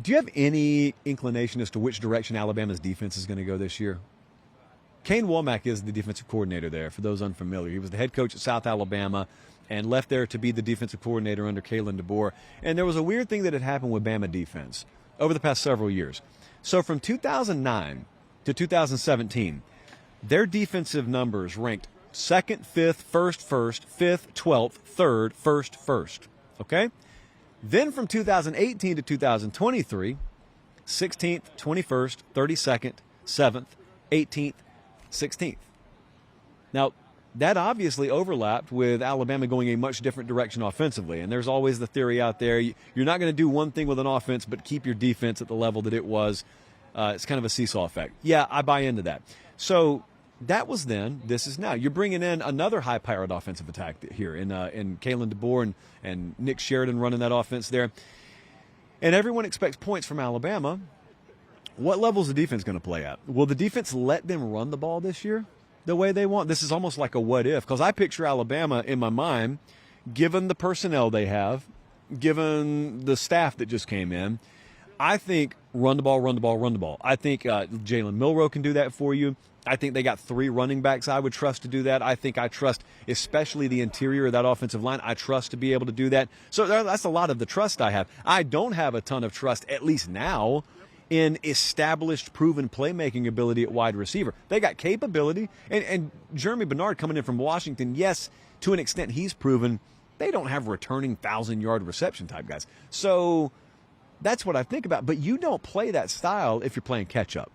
Do you have any inclination as to which direction Alabama's defense is going to go this year? Kane Womack is the defensive coordinator there, for those unfamiliar. He was the head coach at South Alabama and left there to be the defensive coordinator under Kalen DeBoer. And there was a weird thing that had happened with Bama defense over the past several years. So from 2009 to 2017, their defensive numbers ranked 2nd, 5th, 1st, 5th, 12th, 3rd, 1st. Okay? Then from 2018 to 2023, 16th, 21st, 32nd, 7th, 18th, 16th. Now, that obviously overlapped with Alabama going a much different direction offensively. And there's always the theory out there, you're not going to do one thing with an offense but keep your defense at the level that it was. It's kind of a seesaw effect. Yeah, I buy into that. So that was then. This is now. You're bringing in another high-powered offensive attack here in Kalen DeBoer and Nick Sheridan running that offense there. And everyone expects points from Alabama. What level is the defense going to play at? Will the defense let them run the ball this year the way they want? This is almost like a what-if, because I picture Alabama in my mind, given the personnel they have, given the staff that just came in, I think run the ball, run the ball, run the ball. I think Jalen Milroe can do that for you. I think they got 3 running backs I would trust to do that. I think I trust especially the interior of that offensive line. I trust to be able to do that. So that's a lot of the trust I have. I don't have a ton of trust, at least now, in established, proven playmaking ability at wide receiver. They got capability. And Jeremy Bernard coming in from Washington, yes, to an extent he's proven. They don't have returning 1,000-yard reception type guys. So that's what I think about. But you don't play that style if you're playing catch-up.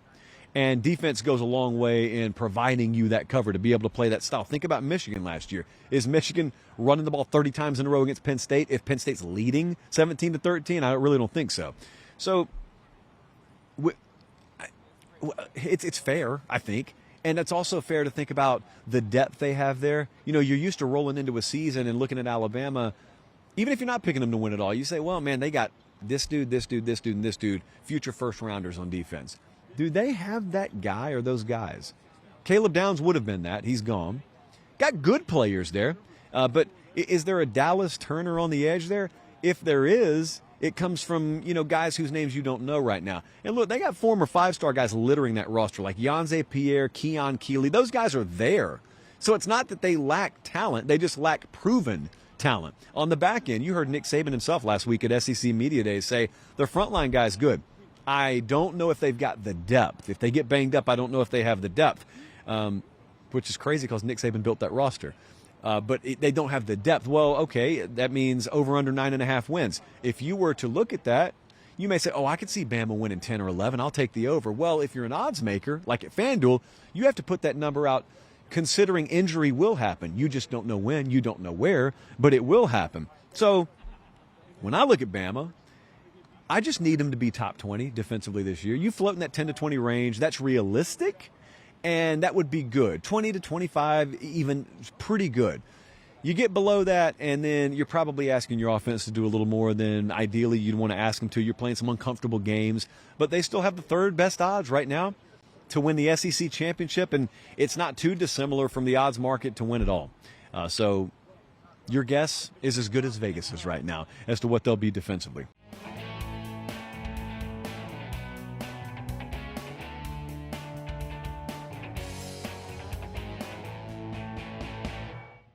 And defense goes a long way in providing you that cover to be able to play that style. Think about Michigan last year. Is Michigan running the ball 30 times in a row against Penn State if Penn State's leading 17-13? I really don't think so. So it's fair, I think. And it's also fair to think about the depth they have there. You know, you're used to rolling into a season and looking at Alabama. Even if you're not picking them to win it all, you say, well, man, they got this dude, this dude, this dude, and this dude, future first-rounders on defense. Do they have that guy or those guys? Caleb Downs would have been that. He's gone. Got good players there. But is there a Dallas Turner on the edge there? If there is, it comes from, guys whose names you don't know right now. And look, they got former 5-star guys littering that roster, like Yanze Pierre, Keon Keeley. Those guys are there. So it's not that they lack talent. They just lack proven talent. On the back end, you heard Nick Saban himself last week at SEC Media Days say their frontline guy's good. I don't know if they've got the depth. If they get banged up, I don't know if they have the depth, which is crazy because Nick Saban built that roster. But they don't have the depth. Well, okay, that means over under 9.5 wins. If you were to look at that, you may say, oh, I could see Bama winning 10 or 11. I'll take the over. Well, if you're an odds maker, like at FanDuel, you have to put that number out considering injury will happen. You just don't know when, you don't know where, but it will happen. So when I look at Bama, I just need them to be top 20 defensively this year. You float in that 10 to 20 range, that's realistic, and that would be good. 20 to 25, even pretty good. You get below that, and then you're probably asking your offense to do a little more than ideally you'd want to ask them to. You're playing some uncomfortable games, but they still have the 3rd best odds right now to win the SEC championship, and it's not too dissimilar from the odds market to win it all. So your guess is as good as Vegas is right now as to what they'll be defensively.